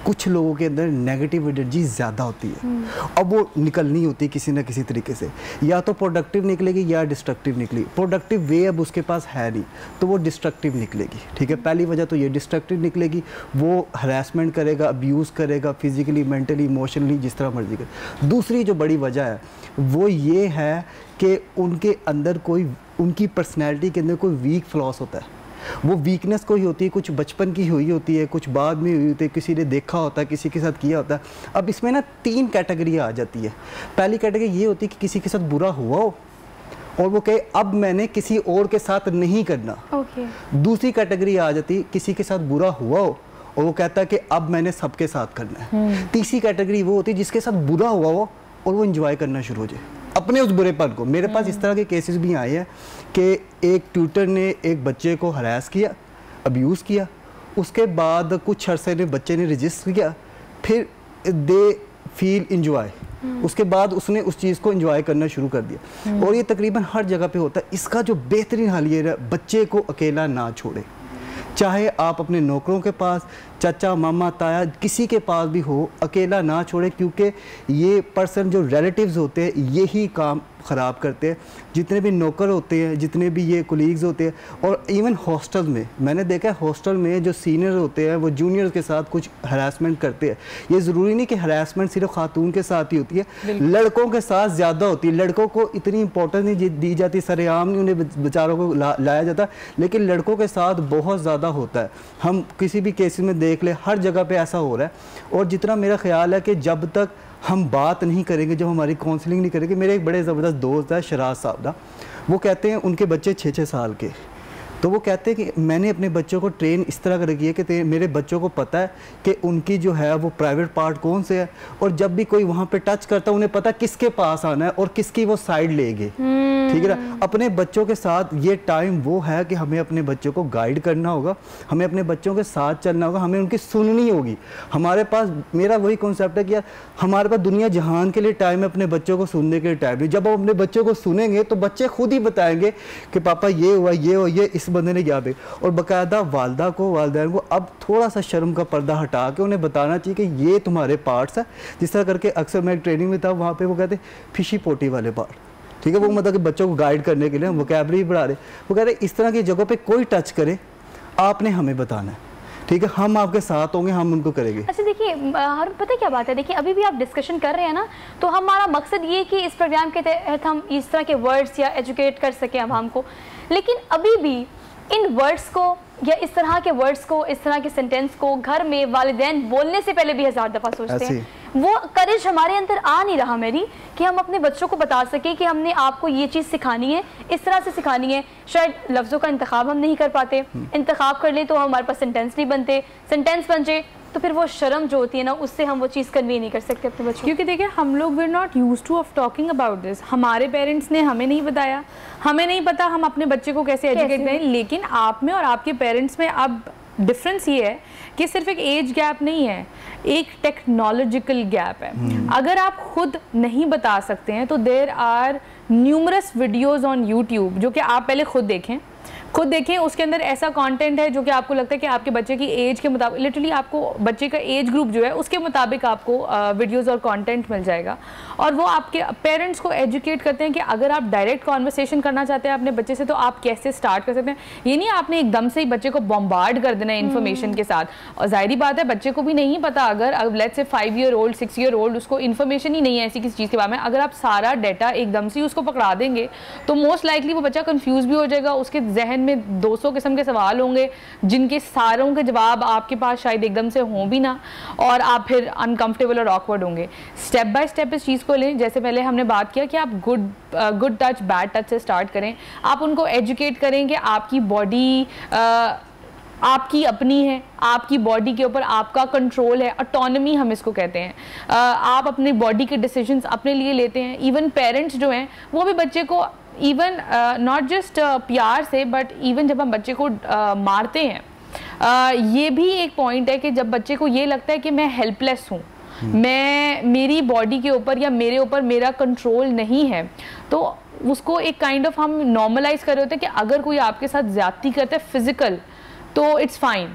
کچھ لوگوں کے اندر نیگیٹو انرجی زیادہ ہوتی ہے, اب وہ نکلنی ہوتی ہے کسی نہ کسی طریقے سے, یا تو پروڈکٹیو نکلے گی یا ڈسٹرکٹیو نکلے گی. پروڈکٹیو وے اب اس کے پاس ہے نہیں تو وہ ڈسٹرکٹیو نکلے گی. ٹھیک ہے, پہلی وجہ تو یہ ڈسٹرکٹیو نکلے گی, وہ ہراسمنٹ کرے گا, ابیوز کرے گا, فزیکلی, مینٹلی, ایموشنلی, جس طرح مرضی کرے. دوسری جو بڑی وجہ ہے وہ یہ ہے کہ ان کے اندر کوئی, ان کی پرسنالٹی کے اندر کوئی ویک فلاس ہوتا ہے. وہ ویکنس کوئی ہوتی ہے, کچھ بچپن کی ہوئی ہوتی ہے, کچھ بعد میں ہوئی ہوتی ہے, کسی نے دیکھا ہوتا ہے, کسی کے ساتھ کیا ہوتا ہے. اب اس میں نا 3 کیٹیگری آ جاتی ہے. پہلی کیٹیگری یہ ہوتی ہے کہ کسی کے ساتھ برا ہوا ہو اور وہ کہے اب میں نے کسی اور کے ساتھ نہیں کرنا. دوسری کیٹیگری آ جاتی ہے کسی کے ساتھ برا ہوا ہو اور وہ کہتا ہے کہ اب میں نے سب کے ساتھ کرنا ہے. تیسری کیٹیگری وہ ہوتی ہے جس کے ساتھ برا ہوا ہو اور وہ انجوائے کرنا شروع ہو جائے اپنے اس برے پن کو. میرے پاس اس طرح کے کیسز بھی آئے ہیں کہ ایک ٹیوٹر نے ایک بچے کو ہراس کیا, ابیوز کیا, اس کے بعد کچھ عرصے نے بچے نے رجسٹر کیا, پھر دے فیل انجوائے, اس کے بعد اس نے اس چیز کو انجوائے کرنا شروع کر دیا. اور یہ تقریباً ہر جگہ پہ ہوتا ہے. اس کا جو بہترین حل یہ ہے, بچے کو اکیلا نہ چھوڑے, چاہے آپ اپنے نوکروں کے پاس, چچا, ماما, تایا, کسی کے پاس بھی ہو, اکیلا نہ چھوڑے, کیونکہ یہ پرسن جو ریلیٹیوز ہوتے ہیں یہی کام خراب کرتے ہیں. جتنے بھی نوکر ہوتے ہیں, جتنے بھی یہ کولیگز ہوتے ہیں, اور ایون ہاسٹل میں میں نے دیکھا ہے ہاسٹل میں جو سینئر ہوتے ہیں وہ جونیئرز کے ساتھ کچھ ہراسمنٹ کرتے ہیں. یہ ضروری نہیں کہ ہراسمنٹ صرف خاتون کے ساتھ ہی ہوتی ہے, لڑکوں کے ساتھ زیادہ ہوتی ہے. لڑکوں کو اتنی امپورٹنس نہیں دی جاتی, سر عام نہیں انہیں بیچاروں کو لایا جاتا, لیکن لڑکوں کے ساتھ بہت زیادہ ہوتا ہے. ہم کسی بھی کیسز میں دیکھ لیں, ہر جگہ پہ ایسا ہو رہا ہے. اور جتنا میرا خیال ہے کہ جب تک ہم بات نہیں کریں گے, جب ہماری کاؤنسلنگ نہیں کریں گے. میرے ایک بڑے زبردست دوست ہے شراز صاحب دا, وہ کہتے ہیں ان کے بچے 6-6 سال کے, تو وہ کہتے ہیں کہ میں نے اپنے بچوں کو ٹرین اس طرح کر کیا کہ میرے بچوں کو پتہ ہے کہ ان کی جو ہے وہ پرائیویٹ پارٹ کون سے ہے, اور جب بھی کوئی وہاں پہ ٹچ کرتا ہے انہیں پتہ کس کے پاس آنا ہے اور کس کی وہ سائڈ لے گے. ٹھیک ہے نا. اپنے بچوں کے ساتھ یہ ٹائم وہ ہے کہ ہمیں اپنے بچوں کو گائیڈ کرنا ہوگا, ہمیں اپنے بچوں کے ساتھ چلنا ہوگا, ہمیں ان کی سننی ہوگی. ہمارے پاس, میرا وہی کنسیپٹ ہے کہ ہمارے پاس دنیا جہان کے لیے ٹائم ہے, اپنے بچوں کو سننے کے لیے ٹائم نہیں. جب ہم اپنے بچوں کو سنیں گے تو بچے خود ہی بتائیں گے کہ پاپا یہ ہوا, یہ ہوا, یہ اس بندے نے کیا. اور باقاعدہ والدہ کو, والدین کو اب تھوڑا سا شرم کا پردہ ہٹا کے انہیں بتانا چاہیے کہ یہ تمہارے پارٹس ہیں. جس طرح کر کے اکثر میں ایک ٹریننگ میں تھا, وہاں پہ وہ کہتے ہیں پھشی پوٹی والے پارٹ. ٹھیک ہے, وہ مطلب کہ بچوں کو گائیڈ کرنے کے لیے ووکیبلری بڑھا رہے. وہ کہہ رہے اس طرح کی جگہوں پہ کوئی ٹچ کرے آپ نے ہمیں بتانا ہے. ٹھیک ہے, ہم آپ کے ساتھ ہوں گے, ہم ان کو کریں گے. اچھا دیکھیے ہر پتہ کیا بات ہے, دیکھیے ابھی بھی آپ ڈسکشن کر رہے ہیں نا, تو ہمارا مقصد یہ کہ اس پروگرام کے تحت ہم اس طرح کے ورڈز یا ایجوکیٹ کر سکیں عوام کو. لیکن ابھی بھی ان ورڈز کو یا اس طرح کے ورڈز کو, اس طرح کے سینٹینس کو گھر میں والدین بولنے سے پہلے بھی 1000 دفعہ سوچتے ہیں. وہ کریج ہمارے اندر آ نہیں رہا میری کہ ہم اپنے بچوں کو بتا سکیں کہ ہم نے آپ کو یہ چیز سکھانی ہے, اس طرح سے سکھانی ہے. شاید لفظوں کا انتخاب ہم نہیں کر پاتے, انتخاب کر لیں تو ہمارے پاس سینٹینس نہیں بنتے, سینٹینس بن جائے تو پھر وہ شرم جو ہوتی ہے نا, اس سے ہم وہ چیز کنوے نہیں کر سکتے اپنے بچوں. کیونکہ دیکھیں ہم لوگ we are not used to of talking about this. ہمارے پیرنٹس نے ہمیں نہیں بتایا, ہمیں نہیں پتا ہم اپنے بچے کو کیسے ایجوکیٹ کریں. لیکن آپ میں اور آپ کے پیرنٹس میں اب ڈفرینس یہ ہے کہ صرف ایک ایج گیپ نہیں ہے, ایک ٹیکنالوجیکل گیپ ہے. اگر آپ خود نہیں بتا سکتے ہیں تو there are numerous videos on YouTube جو کہ آپ پہلے خود دیکھیں, اس کے اندر ایسا کانٹینٹ ہے جو کہ آپ کو لگتا ہے کہ آپ کے بچے کی ایج کے مطابق, لٹرلی آپ کو بچے کا ایج گروپ جو ہے اس کے مطابق آپ کو ویڈیوز اور کانٹینٹ مل جائے گا. اور وہ آپ کے پیرنٹس کو ایجوکیٹ کرتے ہیں کہ اگر آپ ڈائریکٹ کانورسیشن کرنا چاہتے ہیں اپنے بچے سے تو آپ کیسے اسٹارٹ کر سکتے ہیں. یہ نہیں آپ نے ایک دم سے ہی بچے کو بمبارڈ کر دینا ہے انفارمیشن کے ساتھ. اور ظاہری بات ہے بچے کو بھی نہیں پتا, اگر لیٹس سے 5 ایئر اولڈ 6 ایئر اولڈ اس کو انفارمیشن ہی نہیں ہے ایسی کسی چیز کے بارے میں, اگر آپ سارا ڈیٹا ایک دم سے اس کو پکڑا دیں گے تو موسٹ لائکلی وہ بچہ کنفیوز بھی ہو جائے گا. اس کے ذہن میں 200 قسم کے سوال ہوں گے جن کے ساروں کے جواب آپ کے پاس شاید ایک دم سے ہوں بھی نہ, اور آپ پھر انکمفرٹیبل اور آکورڈ ہوں گے. اسٹیپ بائی اسٹیپ اس چیز کو لیں. جیسے پہلے ہم نے بات کیا کہ آپ گڈ ٹچ بیڈ ٹچ سے سٹارٹ کریں. آپ ان کو ایجوکیٹ کریں کہ آپ کی باڈی آپ کی اپنی ہے, آپ کی باڈی کے اوپر آپ کا کنٹرول ہے, اٹونمی ہم اس کو کہتے ہیں. آپ اپنی باڈی کے ڈیسیجنز اپنے لیے لیتے ہیں. ایون پیرنٹس جو ہیں وہ بھی بچے کو ایون ناٹ جسٹ پیار سے بٹ ایون جب ہم بچے کو مارتے ہیں یہ بھی ایک پوائنٹ ہے کہ جب بچے کو یہ لگتا ہے کہ میں ہیلپ لیس ہوں, میری باڈی کے اوپر یا میرے اوپر میرا کنٹرول نہیں ہے, تو اس کو ایک کائنڈ آف ہم نارملائز کر رہے ہوتے ہیں کہ اگر کوئی آپ کے ساتھ زیادتی کرتا ہے فزیکل تو اٹس فائن.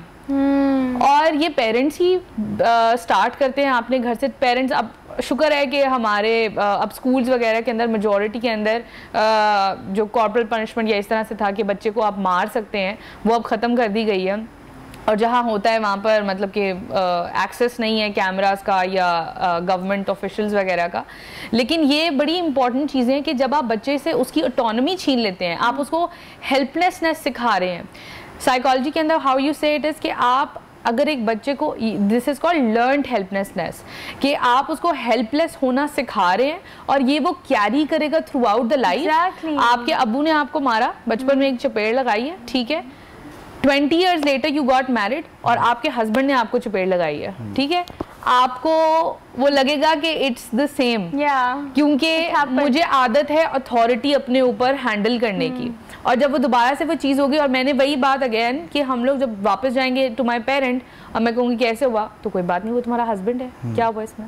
اور یہ پیرنٹس ہی اسٹارٹ کرتے ہیں اپنے گھر سے. پیرنٹس, اب شکر ہے کہ ہمارے اب سکولز وغیرہ کے اندر میجورٹی کے اندر جو کارپورل پنشمنٹ یا اس طرح سے تھا کہ بچے کو آپ مار سکتے ہیں وہ اب ختم کر دی گئی ہے, اور جہاں ہوتا ہے وہاں پر مطلب کہ ایکسیس نہیں ہے کیمراز کا یا گورنمنٹ آفیشلز وغیرہ کا. لیکن یہ بڑی امپورٹنٹ چیزیں ہیں کہ جب آپ بچے سے اس کی اٹانومی چھین لیتے ہیں, آپ اس کو ہیلپ لیسنس سکھا رہے ہیں. سائیکالوجی کے اندر ہاؤ یو سے اٹ از کہ آپ اگر ایک بچے کو, دس از کالڈ لرنڈ ہیلپلیسنس, کہ آپ اس کو ہیلپ لیس ہونا سکھا رہے ہیں اور یہ وہ کیری کرے گا تھرو آؤٹ دا لائف. آپ کے ابو نے آپ کو مارا, بچپن میں ایک چپیڑ لگائی ہے, ٹھیک ہے, 20 years later you got married اور آپ کے ہسبینڈ نے آپ کو چپیڑ لگائی ہے, ٹھیک ہے, آپ کو وہ لگے گا کہ اٹس دا سیم, کیونکہ مجھے عادت ہے اتھارٹی اپنے اوپر ہینڈل کرنے کی. اور جب وہ دوبارہ سے وہ چیز ہوگی, اور میں نے وہی بات اگین کہ ہم لوگ جب واپس جائیں گے ٹو مائی پیرنٹ اور میں کہوں گی کیسے ہوا, تو کوئی بات نہیں, وہ تمہارا ہسبینڈ ہے, کیا ہوا اس میں.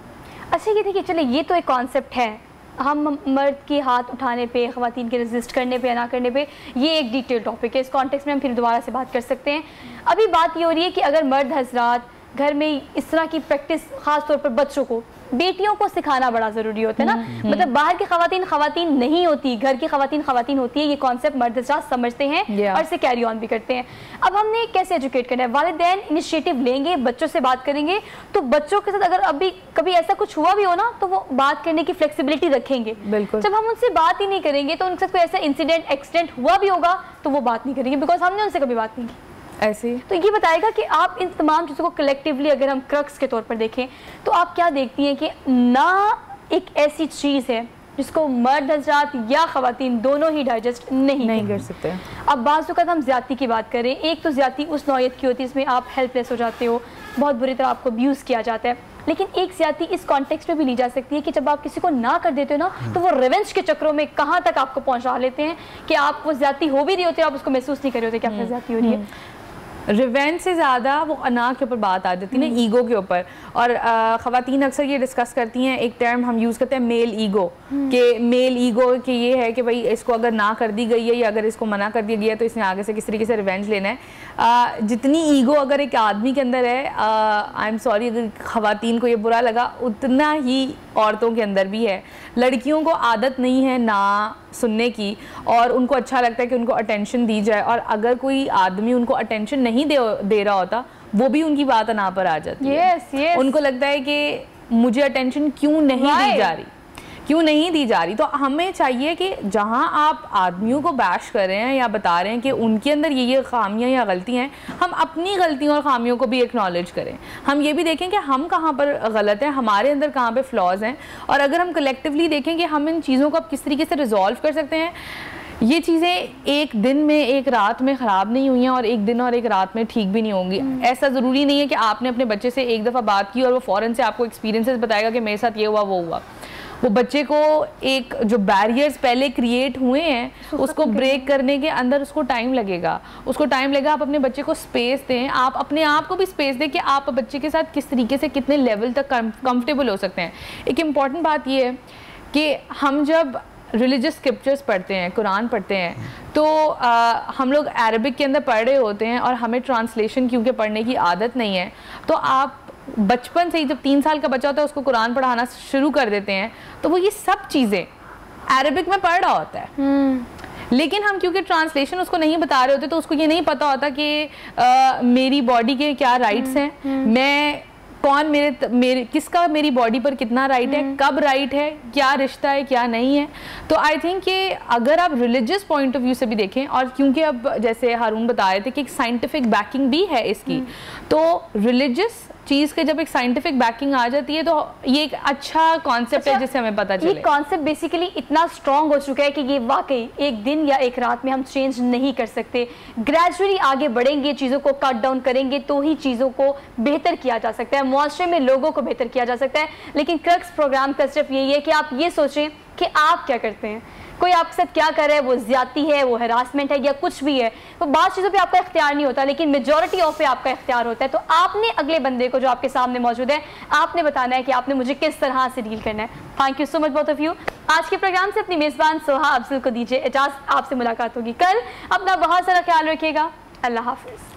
اچھا یہ دیکھیے, چلے یہ تو ایک کانسیپٹ ہے, ہم مرد کے ہاتھ اٹھانے پہ, خواتین کے ریزسٹ کرنے پہ یا نہ کرنے پہ, یہ ایک ڈیٹیل ٹاپک ہے, اس کانٹیکس میں ہم پھر دوبارہ سے بات کر سکتے ہیں. ابھی بات یہ ہو رہی ہے کہ اگر مرد حضرات گھر میں اس طرح کی پریکٹس, خاص طور پر بچوں کو, بیٹیوں کو سکھانا بڑا ضروری ہوتا ہے نا, مطلب باہر کی خواتین نہیں ہوتی, گھر کی خواتین ہوتی ہے, یہ کانسیپٹ مرد حضرات سمجھتے ہیں اور اسے کیری آن بھی کرتے ہیں. اب ہم نے کیسے ایجوکیٹ کرنا ہے, والدین انیشیٹو لیں گے, بچوں سے بات کریں گے, تو بچوں کے ساتھ اگر ابھی کبھی ایسا کچھ ہوا بھی ہو نا تو وہ بات کرنے کی فلیکسیبلٹی رکھیں گے. جب ہم ان سے بات ہی نہیں کریں گے تو ان کے ساتھ کوئی ایسا انسیڈنٹ ایکسیڈنٹ ہوا بھی ہوگا تو وہ بات نہیں کریں گے, بیکاز ہم نے ان سے کبھی بات نہیں کی. ایسے تو یہ بتائے گا کہ آپ ان تمام چیزوں کو کلیکٹیولی اگر ہم کرکس کے طور پر دیکھیں تو آپ کیا دیکھتی ہیں کہ نہ ایک ایسی چیز ہے جس کو مرد حضرات یا خواتین دونوں ہی ڈائجسٹ نہیں کر سکتے. اب بعض اوقات ہم زیادتی کی بات کریں, ایک تو زیادتی اس نوعیت کی ہوتی ہے جس میں آپ ہیلپ لیس ہو جاتے ہو, بہت بری طرح آپ کو ابیوز کیا جاتا ہے, لیکن ایک زیادتی اس کانٹیکسٹ میں بھی لی جا سکتی ہے کہ جب آپ کسی کو نہ کر دیتے ہو نا تو وہ ریونج کے چکروں میں کہاں تک آپ کو پہنچا لیتے ہیں کہ آپ وہ زیادتی ہو بھی رہی ہوتی ہے, آپ اس کو محسوس نہیں کر رہے ہوتے کہ آپ کو زیادتی ہو رہی ہے. ریونج سے زیادہ وہ انا کے اوپر بات آ جاتی ہے نا, ایگو کے اوپر. اور خواتین اکثر یہ ڈسکس کرتی ہیں, ایک ٹرم ہم یوز کرتے ہیں میل ایگو, کہ میل ایگو کہ یہ ہے کہ بھائی اس کو اگر نہ کر دی گئی ہے یا اگر اس کو منع کر دیا گیا ہے تو اس نے آگے سے کس طریقے سے ریونج لینا ہے. جتنی ایگو اگر ایک آدمی کے اندر ہے, آئی ایم سوری اگر خواتین کو یہ برا لگا, اتنا ہی عورتوں کے اندر بھی ہے. لڑکیوں کو عادت نہیں ہے نہ سننے کی, اور ان کو اچھا لگتا ہے کہ ان کو اٹینشن دی جائے, اور اگر کوئی آدمی ان کو اٹینشن نہیں دے رہا ہوتا وہ بھی ان کی بات انا پر آ جاتی ہے. ان کو لگتا ہے کہ مجھے اٹینشن کیوں نہیں دی جا رہی. تو ہمیں چاہیے کہ جہاں آپ آدمیوں کو بیش کر رہے ہیں یا بتا رہے ہیں کہ ان کے اندر یہ خامیاں یا غلطیاں ہیں, ہم اپنی غلطیوں اور خامیوں کو بھی ایکنالج کریں. ہم یہ بھی دیکھیں کہ ہم کہاں پر غلط ہیں, ہمارے اندر کہاں پہ فلاز ہیں, اور اگر ہم کلیکٹیولی دیکھیں کہ ہم ان چیزوں کو اب کس طریقے سے ریزالو کر سکتے ہیں. یہ چیزیں ایک دن میں ایک رات میں خراب نہیں ہوئی ہیں, اور ایک دن اور ایک رات میں ٹھیک بھی نہیں ہوں گی. ایسا ضروری نہیں ہے کہ آپ نے اپنے بچے سے ایک دفعہ بات کی اور وہ فوراً سے آپ کو ایکسپیرینسز بتائے گا کہ میرے ساتھ یہ ہوا وہ ہوا. وہ بچے کو ایک جو بیریئرز پہلے کریٹ ہوئے ہیں اس کو بریک کرنے کے اندر اس کو ٹائم لگے گا. آپ اپنے بچے کو سپیس دیں, آپ اپنے آپ کو بھی سپیس دیں کہ آپ بچے کے ساتھ کس طریقے سے کتنے لیول تک کمفرٹیبل ہو سکتے ہیں. ایک امپورٹنٹ بات یہ ہے کہ ہم جب ریلیجس اسکرپچرز پڑھتے ہیں, قرآن پڑھتے ہیں, تو ہم لوگ عربک کے اندر پڑھ رہے ہوتے ہیں اور ہمیں ٹرانسلیشن کیونکہ پڑھنے کی عادت نہیں ہے, تو آپ بچپن سے ہی جب 3 سال کا بچہ ہوتا ہے اس کو قرآن پڑھانا شروع کر دیتے ہیں, تو وہ یہ سب چیزیں عربک میں پڑھ رہا ہوتا ہے. لیکن ہم کیونکہ ٹرانسلیشن اس کو نہیں بتا رہے ہوتے تو اس کو یہ نہیں پتا ہوتا کہ میری باڈی کے کیا رائٹس ہیں, میں کون کس کا میری باڈی پر کتنا رائٹ ہے, کب رائٹ ہے, کیا رشتہ ہے کیا نہیں ہے. تو آئی تھنک کہ اگر آپ ریلیجس پوائنٹ آف ویو سے بھی دیکھیں, اور کیونکہ اب جیسے ہارون بتا رہے تھے کہ ایک سائنٹیفک بیکنگ بھی ہے اس کی, تو ریلیجس چیز کے جب ایک سائنٹیفک بیکنگ آ جاتی ہے تو یہ ایک اچھا کانسیپٹ ہے جس سے ہمیں پتا چلے. یہ کانسیپٹ بیسیکلی اتنا اسٹرانگ ہو چکا ہے کہ یہ واقعی ایک دن یا ایک رات میں ہم چینج نہیں کر سکتے. گریجولی آگے بڑھیں گے, چیزوں کو کٹ ڈاؤن کریں گے تو ہی چیزوں کو بہتر کیا جا سکتا ہے, معاشرے میں لوگوں کو بہتر کیا جا سکتا ہے. لیکن کرکس پروگرام کا صرف یہی ہے کہ آپ یہ سوچیں کہ آپ کیا کرتے ہیں. کوئی آپ کے ساتھ کیا کر رہا ہے, وہ زیادتی ہے, وہ ہراسمنٹ ہے یا کچھ بھی ہے, وہ بعض چیزوں پہ آپ کا اختیار نہیں ہوتا لیکن میجورٹی آف پہ آپ کا اختیار ہوتا ہے. تو آپ نے اگلے بندے کو جو آپ کے سامنے موجود ہے آپ نے بتانا ہے کہ آپ نے مجھے کس طرح سے ڈیل کرنا ہے. Thank you so much both of you. آج کے پروگرام سے اپنی میزبان سوہا افضل کو دیجیے اجازت. آپ سے ملاقات ہوگی کل. اپنا بہت سارا خیال رکھیے گا. اللہ حافظ.